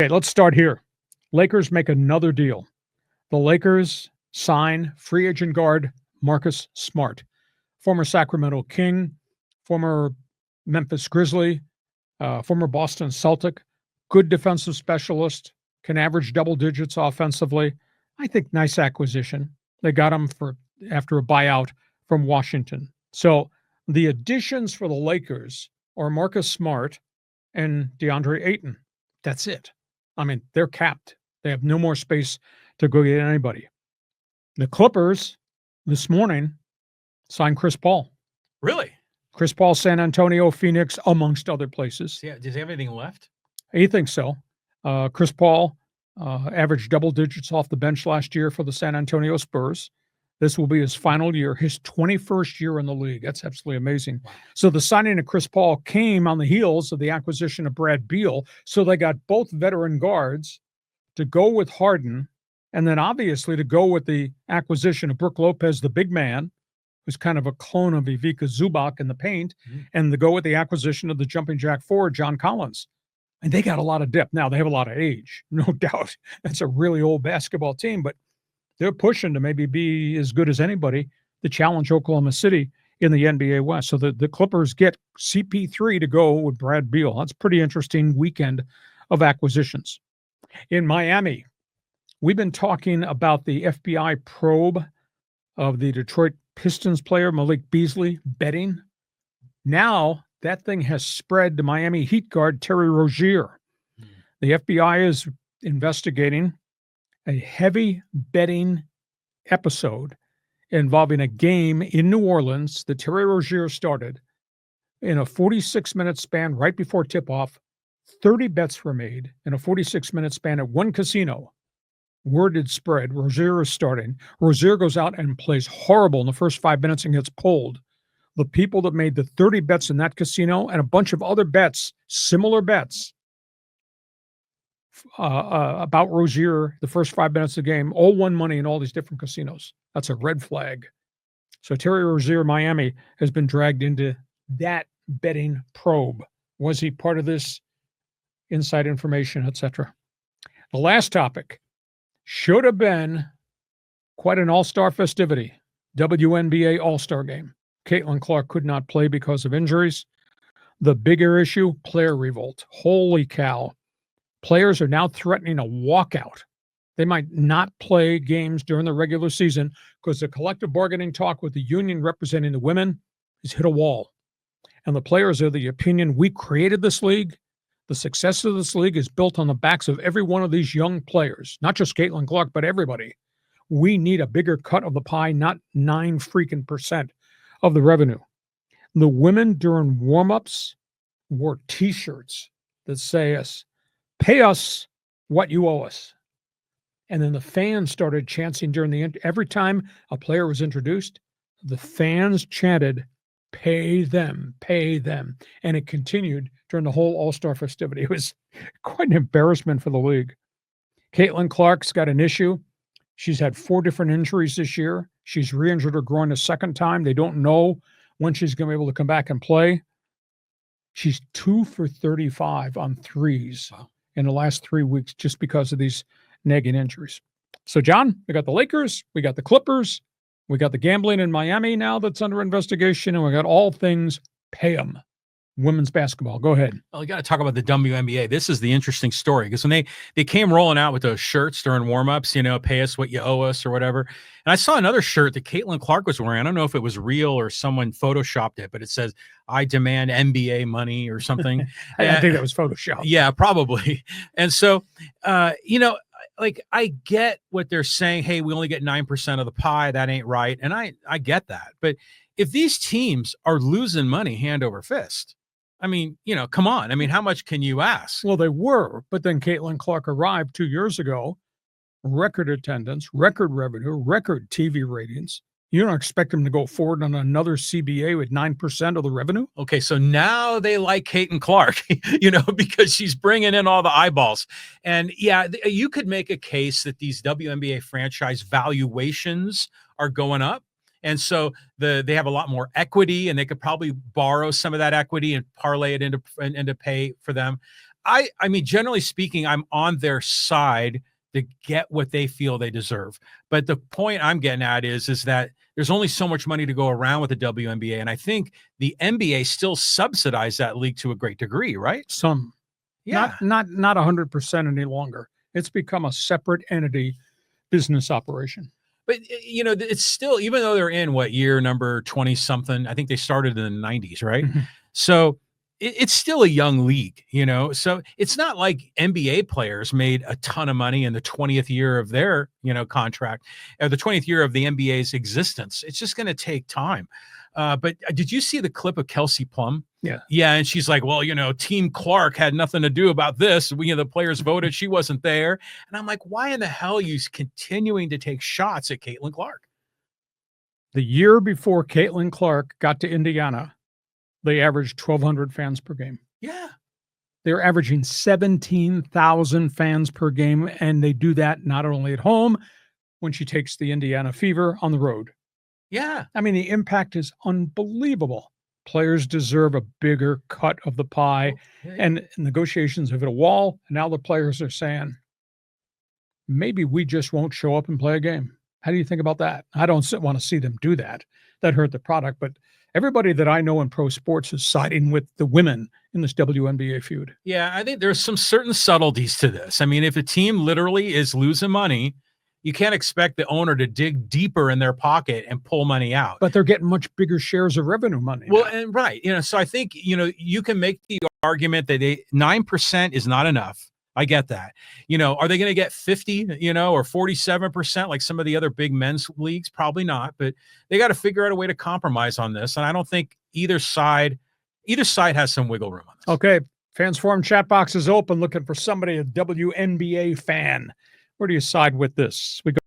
Okay, let's start here. Lakers make another deal. The Lakers sign free agent guard Marcus Smart, former Sacramento King, former Memphis Grizzly, former Boston Celtic, good defensive specialist, can average double digits offensively. I think nice acquisition. They got him for after a buyout from Washington. So the additions for the Lakers are Marcus Smart and DeAndre Ayton. That's it. I mean, they're capped. They have no more space to go get anybody. The Clippers this morning signed Chris Paul. Really? Chris Paul, San Antonio, Phoenix, amongst other places. Yeah. Does he have anything left? He thinks so. Chris Paul averaged double digits off the bench last year for the San Antonio Spurs. This will be his final year, his 21st year in the league. That's absolutely amazing. Wow. So the signing of Chris Paul came on the heels of the acquisition of Brad Beal. So they got both veteran guards to go with Harden, and then obviously to go with the acquisition of Brook Lopez, the big man, who's kind of a clone of Ivica Zubac in the paint, and to go with the acquisition of the jumping jack forward, John Collins. And they got a lot of depth. Now, they have a lot of age, no doubt. That's a really old basketball team, but they're pushing to maybe be as good as anybody to challenge Oklahoma City in the NBA West. So the Clippers get CP3 to go with Brad Beal. That's a pretty interesting weekend of acquisitions. In Miami, we've been talking about the FBI probe of the Detroit Pistons player Malik Beasley betting. Now that thing has spread to Miami Heat guard Terry Rozier. The FBI is investigating a heavy betting episode involving a game in New Orleans that Terry Rozier started. In a 46-minute span right before tip-off, 30 bets were made in a 46-minute span at one casino. Word had spread. Rozier is starting. Rozier goes out and plays horrible in the first 5 minutes and gets pulled. The people that made the 30 bets in that casino and a bunch of other bets, similar bets, about Rozier the first 5 minutes of the game, all won money in all these different casinos. That's a red flag. So Terry Rozier, Miami, has been dragged into that betting probe. Was he part of this? Inside information, etc. The last topic should have been quite an all-star festivity. WNBA All-Star Game. Caitlin Clark could not play because of injuries. The bigger issue, player revolt. Holy cow. Players are now threatening a walkout. They might not play games during the regular season because the collective bargaining talk with the union representing the women has hit a wall. And the players are of the opinion, we created this league. The success of this league is built on the backs of every one of these young players, not just Caitlin Clark, but everybody. We need a bigger cut of the pie, not 9% of the revenue. The women during warm-ups wore T-shirts that say pay us what you owe us. And then the fans started chanting during every time a player was introduced, the fans chanted, pay them, pay them. And it continued during the whole All-Star festivity. It was quite an embarrassment for the league. Caitlin Clark's got an issue. She's had 4 different injuries this year. She's re-injured her groin a second time. They don't know when she's going to be able to come back and play. She's 2 for 35 on threes in the last 3 weeks just because of these nagging injuries. So, John, we got the Lakers, we got the Clippers, we got the gambling in Miami now that's under investigation, and we got all things pay 'em. Women's basketball. Go ahead. Well, you got to talk about the WNBA. This is the interesting story because when they came rolling out with those shirts during warmups, pay us what you owe us or whatever. And I saw another shirt that Caitlin Clark was wearing. I don't know if it was real or someone photoshopped it, but it says, I demand NBA money or something. I think that was photoshopped. Yeah, probably. And so, I get what they're saying. Hey, we only get 9% of the pie. That ain't right. And I get that. But if these teams are losing money hand over fist, I mean, come on. I mean, how much can you ask? Well, they were, but then Caitlin Clark arrived 2 years ago. Record attendance, record revenue, record TV ratings. You don't expect them to go forward on another CBA with 9% of the revenue? Okay, so now they like Caitlin Clark, because she's bringing in all the eyeballs. And yeah, you could make a case that these WNBA franchise valuations are going up. And so they have a lot more equity, and they could probably borrow some of that equity and parlay it into pay for them. I mean, generally speaking, I'm on their side to get what they feel they deserve. But the point I'm getting at is that there's only so much money to go around with the WNBA. And I think the NBA still subsidize that league to a great degree, right? Some, Yeah. not 100% any longer. It's become a separate entity, business operation. But it's still, even though they're in what year number 20 something, I think they started in the 90s, right? Mhm. So it's still a young league, so it's not like NBA players made a ton of money in the 20th year of their, contract, or the 20th year of the NBA's existence. It's just going to take time. But did you see the clip of Kelsey Plum? Yeah. Yeah. And she's like, well, Team Clark had nothing to do about this. The players voted. She wasn't there. And I'm like, why in the hell are you continuing to take shots at Caitlin Clark? The year before Caitlin Clark got to Indiana, they averaged 1,200 fans per game. Yeah. They're averaging 17,000 fans per game, and they do that not only at home, when she takes the Indiana Fever on the road. Yeah. I mean, the impact is unbelievable. Players deserve a bigger cut of the pie, and negotiations have hit a wall, and now the players are saying, maybe we just won't show up and play a game. How do you think about that? I don't want to see them do that. That hurt the product, but everybody that I know in pro sports is siding with the women in this WNBA feud. Yeah, I think there's some certain subtleties to this. I mean, if a team literally is losing money, you can't expect the owner to dig deeper in their pocket and pull money out. But they're getting much bigger shares of revenue money. Well, now. and right. So I think, you can make the argument that 9% is not enough. I get that. Are they going to get 50, or 47% like some of the other big men's leagues? Probably not, but they got to figure out a way to compromise on this. And I don't think either side has some wiggle room on this. Okay. Fans Forum chat box is open, looking for somebody, a WNBA fan. Where do you side with this? We go